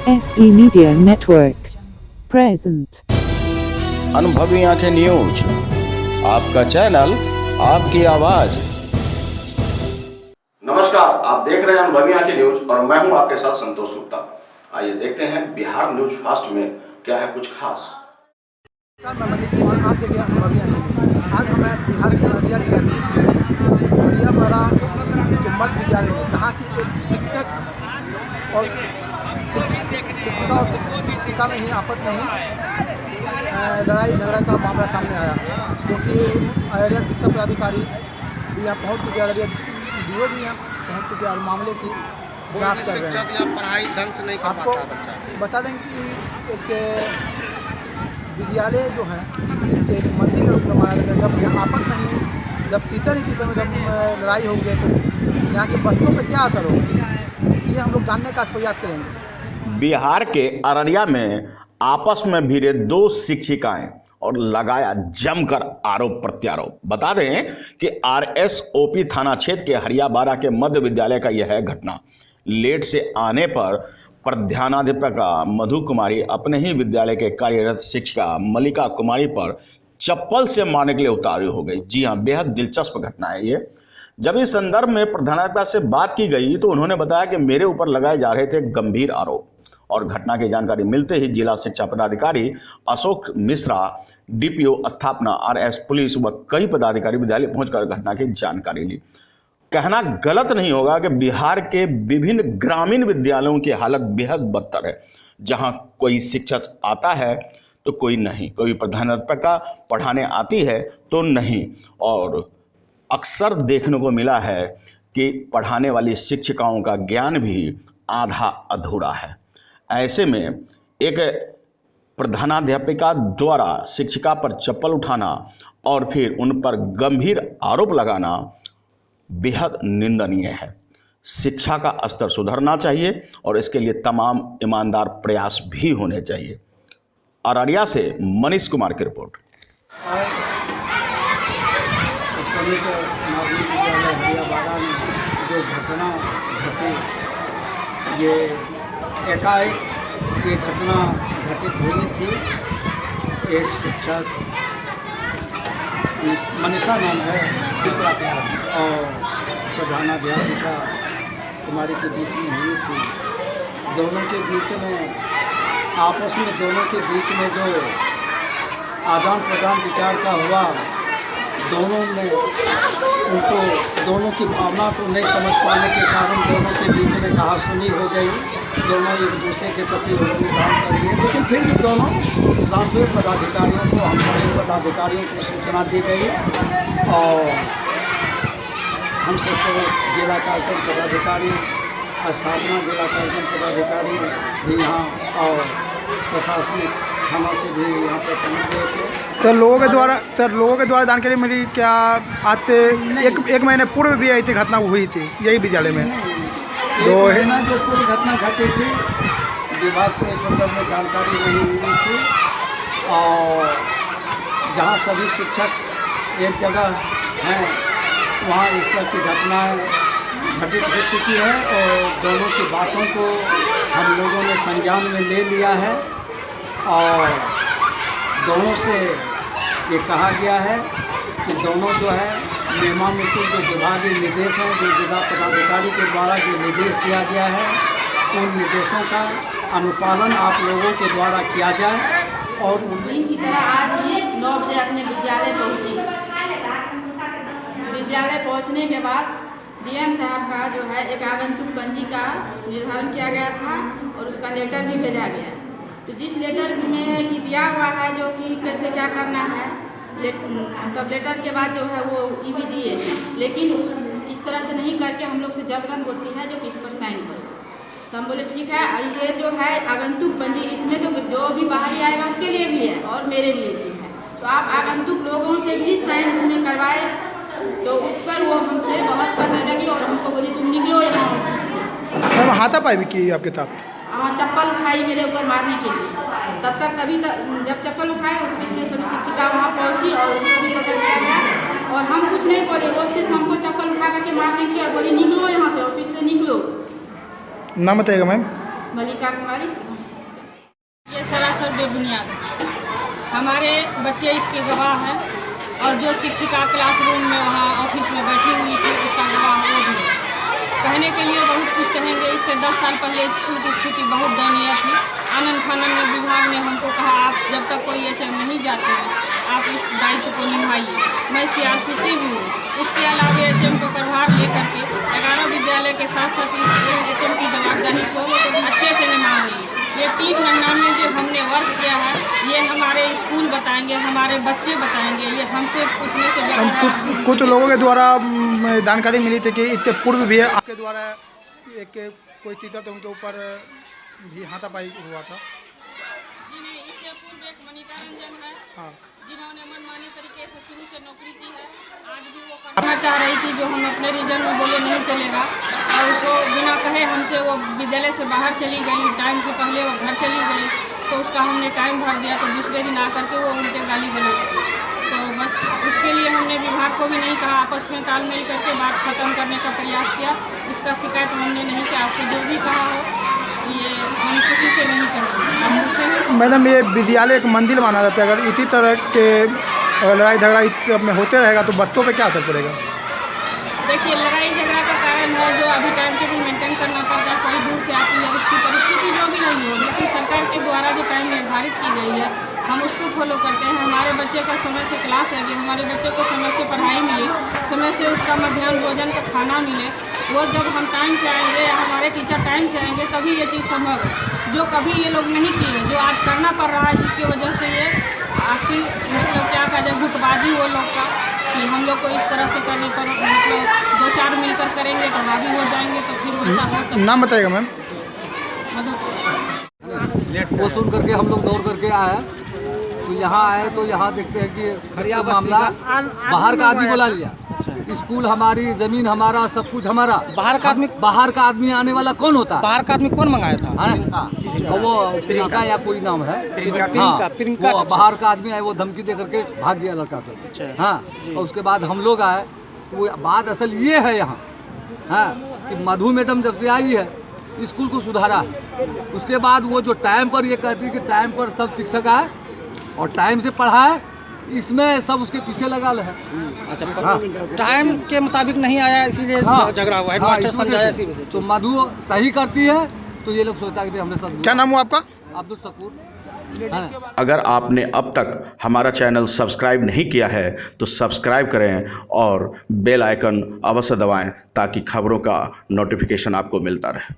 SE Media Network present अनुभवी आंखें news, आपका चैनल, आपकी आवाज। नमस्कार, आप देख रहे हैं अनुभवी आंखें न्यूज और मैं हूं आपके साथ संतोष गुप्ता। आइए देखते हैं बिहार न्यूज फास्ट में क्या है कुछ खास। मैं मनीष कुमार, आप देख रहे हैं अनुभवी आंखें न्यूज। आज हमें बिहार के अररिया जिला के हरियापाड़ा के मध्य विद्यालय में कहा कि एक शिक्षक और शिक्षिका में ही आपस में ही लड़ाई झगड़ा का मामला सामने आया, क्योंकि अररिया शिक्षा पदाधिकारी भी यहाँ पहुँच चुके, अररिया डीओ भी यहाँ पहुँच चुके और मामले की जाँच कर रहे हैं। पढ़ाई ढंग से नहीं कर आपको पाता बच्चा। बता दें कि एक विद्यालय जो है एक मंदिर के रूप में माना जाता है। जब यहाँ आपस में ही जब टीचर में जब लड़ाई हो गई तो यहाँ के बच्चों पे क्या असर होगा, ये हम लोग जानने का प्रयास करेंगे। बिहार के अररिया में आपस में भिड़े दो शिक्षिकाएं और लगाया जमकर आरोप प्रत्यारोप। बता दें कि RSOP थाना क्षेत्र के हरियापाड़ा के मध्य विद्यालय का यह है घटना। लेट से आने पर प्रधानाध्यापिका मधु कुमारी अपने ही विद्यालय के कार्यरत शिक्षिका मल्लिका कुमारी पर चप्पल से मारने के लिए उतारू हो गई। जी हाँ, बेहद दिलचस्प घटना है ये। जब इस संदर्भ में प्रधानाध्यापिका से बात की गई तो उन्होंने बताया कि मेरे ऊपर लगाए जा रहे थे गंभीर आरोप, और घटना की जानकारी मिलते ही जिला शिक्षा पदाधिकारी अशोक मिश्रा, DPO स्थापना, RS पुलिस व कई पदाधिकारी विद्यालय पहुंचकर घटना की जानकारी ली। कहना गलत नहीं होगा कि बिहार के विभिन्न ग्रामीण विद्यालयों की हालत बेहद बदतर है, जहां कोई शिक्षक आता है तो कोई नहीं, कोई प्रधानाध्यापिका पढ़ाने आती है तो नहीं, और अक्सर देखने को मिला है कि पढ़ाने वाली शिक्षिकाओं का ज्ञान भी आधा अधूरा है। ऐसे में एक प्रधानाध्यापिका द्वारा शिक्षिका पर चप्पल उठाना और फिर उन पर गंभीर आरोप लगाना बेहद निंदनीय है। शिक्षा का स्तर सुधरना चाहिए और इसके लिए तमाम ईमानदार प्रयास भी होने चाहिए। अररिया से मनीष कुमार की रिपोर्ट। माध्यमिक विद्यालय हरियापाड़ा में जो घटना घटी, ये एकाएक ये घटना घटित हुई थी। एक शिक्षक मनीषा नाम है और प्रधानाध्यापिका कुमारी के बीच में हुई थी। दोनों के बीच में आपस में दोनों के बीच में जो आदान प्रदान विचार का हुआ, दोनों में उनको दोनों की भावना को नहीं समझ पाने के कारण दोनों के बीच में कहासुनी हो गई। दोनों एक दूसरे के प्रति काम कर लिए, लेकिन फिर भी दोनों सांस्कृतिक पदाधिकारियों को, हम सभी पदाधिकारियों को सूचना दी गई और हम सबको जिला कार्यक्रम पदाधिकारी, स्थापना जिला कार्यक्रम पदाधिकारी भी यहाँ और प्रशासनिक थाना से भी यहाँ पर पहुँच गए थे। तो लोगों के द्वारा जानकारी मिली क्या? आते एक महीने पूर्व भी आई थी घटना हुई थी यही विद्यालय में। दो है ना, जो पूरी घटना घटी थी विभाग को इस संदर्भ में जानकारी नहीं मिली थी और जहाँ सभी शिक्षक एक जगह हैं वहाँ इस तरह की घटनाएँ घटित हो चुकी है और दोनों की बातों को हम लोगों ने संज्ञान में ले लिया है और दोनों से ये कहा गया है कि दोनों जो है नियमानुसार जो विभागीय निर्देश हैं, जो जिला पदाधिकारी के द्वारा जो निर्देश दिया गया है, उन निर्देशों का अनुपालन आप लोगों के द्वारा किया जाए। और दिन की तरह आज भी 9 बजे अपने विद्यालय पहुंची। विद्यालय पहुंचने के बाद DM साहब का जो है एक आगंतुक पंजी का निर्धारण किया गया था और उसका लेटर भी भेजा गया। तो जिस लेटर में कि दिया हुआ है जो कि कैसे क्या करना है, तब लेटर के बाद जो है वो EB दिए, लेकिन इस तरह से नहीं करके हम लोग से जबरन होती है जो इस पर साइन करो। तो हम बोले ठीक है, ये जो है आगंतुक पंजी, इसमें जो भी बाहरी आएगा उसके लिए भी है और मेरे लिए भी है, तो आप आगंतुक लोगों से भी साइन इसमें करवाए। तो उस पर वो हमसे बहस करने लगी और हमको बोली तुम निकलो यहाँ ऑफिस से। हाथापाई भी की आपके साथ? हाँ, चप्पल उठाई मेरे ऊपर मारने के लिए। तब तक जब चप्पल उठाए उस बीच में सभी शिक्षिका वहाँ पहुँची और उसको भी पकड़ लिया गया और हम कुछ नहीं बोले, वो सिर्फ हमको चप्पल उठा करके मारने की और बोली निकलो यहाँ से, ऑफिस से निकलो। नाम बताइएगा मैम? मल्लिका कुमारी। सरासर बेबुनियाद है। हमारे बच्चे इसके गवाह हैं और जो शिक्षिका क्लासरूम में वहाँ ऑफिस में बैठी हुई थी उसका गवाह वो भी है। कहने के लिए बहुत कुछ कहेंगे। इससे 10 साल पहले स्कूल की स्थिति बहुत दयनीय थी। आनंद फानन में विभाग ने हमको कहा आप जब तक कोई एचएम नहीं जाते हैं आप इस दायित्व को निभाइए। मैं सीआरसीसी भी हूँ। उसके अलावा एचएम को प्रभार लेकर के 11 विद्यालय के साथ साथ इस एचएम की जवाबदारी को अच्छे से निभाएंगे। ये 3 महीना में जो हमने वर्क किया है ये हमारे स्कूल बताएंगे, हमारे बच्चे बताएंगे। ये हमसे पूछने से बेहतर कुछ लोगों के द्वारा जानकारी मिली थी कि इसके पूर्व भी आपके द्वारा एक कोई चीज़ तो उनके ऊपर भी हाथापाई हुआ था। जिन्हें इससे पूर्व एक मनीता रंजन है, हाँ, जिन्होंने मनमानी तरीके से शुरू से नौकरी की है। आज भी वो करना चाह रही थी जो हम अपने रीजन में बोले नहीं चलेगा और उसको बिना कहे हमसे वो विद्यालय से बाहर चली गई। टाइम से पहले वो घर चली गई तो उसका हमने टाइम भर दिया तो दूसरे दिन आकर के वो उल्टे गाली गलौज की। तो बस उसके लिए हमने विभाग को भी नहीं कहा, आपस में तालमेल करके बात खत्म करने का प्रयास किया। इसका शिकायत हमने नहीं किया। आपको जो भी कहा हो ये हम किसी से नहीं करेंगे। आप पूछेंगे मैडम ये विद्यालय एक मंदिर माना जाता है, अगर इसी तरह के लड़ाई झगड़ा में होते रहेगा तो बच्चों पे क्या असर पड़ेगा? देखिए लड़ाई झगड़ा का कारण है जो अभी टाइम टेबल मेंटेन करना पड़ता है। कोई दूर से आती है उसकी परिस्थिति जो भी नहीं हो, लेकिन सरकार के द्वारा जो टाइम निर्धारित की गई है हम उसको फॉलो करते हैं। हमारे बच्चे का समय से क्लास है कि हमारे बच्चे को समय से पढ़ाई मिले, समय से उसका मध्याह्न भोजन का खाना मिले। वो जब हम टाइम से आएंगे या हमारे टीचर टाइम से आएंगे तभी ये चीज़ संभव है, जो कभी ये लोग नहीं किए, जो आज करना पड़ रहा है। जिसकी वजह से ये आपसी मतलब क्या कहा जाए गुटबाजी वो लोग का कि हम लोग को इस तरह से करने पर मतलब 2-4 मिलकर करेंगे तो हावी हो जाएंगे तो फिर वैसा हो सकता है। नाम बताइएगा मैम। वो सुन करके हम लोग दौड़ करके आए तो यहाँ आए तो यहाँ देखते हैं कि खरिया मामला बाहर का आदमी बुला लिया। स्कूल हमारी, जमीन हमारा, सब कुछ हमारा। बाहर का आदमी आने वाला कौन होता है? बाहर का आदमी कौन मंगाया था? वो प्रियंका या कोई नाम है, हाँ, वो बाहर का आदमी है। वो धमकी दे करके भाग गया लड़का सब। हाँ, और उसके बाद हम लोग आए। वो बात असल ये है यहाँ, हाँ, कि मधु मैडम जब से आई है स्कूल को सुधारा है। उसके बाद वो जो टाइम पर ये कहती है कि टाइम पर सब शिक्षक आए और टाइम से पढ़ाए, इसमें सब उसके पीछे लगा है। अच्छा, हाँ, टाइम के मुताबिक नहीं आया इसीलिए झगड़ा हुआ है। हाँ, इस वजह से तो मधु सही करती है तो ये लोग सोचता है कि हमने सब। क्या नाम हुआ आपका? अब्दुल शकूर। अगर आपने अब तक हमारा चैनल सब्सक्राइब नहीं किया है तो सब्सक्राइब करें और बेल आइकन अवश्य दबाएं ताकि खबरों का नोटिफिकेशन आपको मिलता रहे।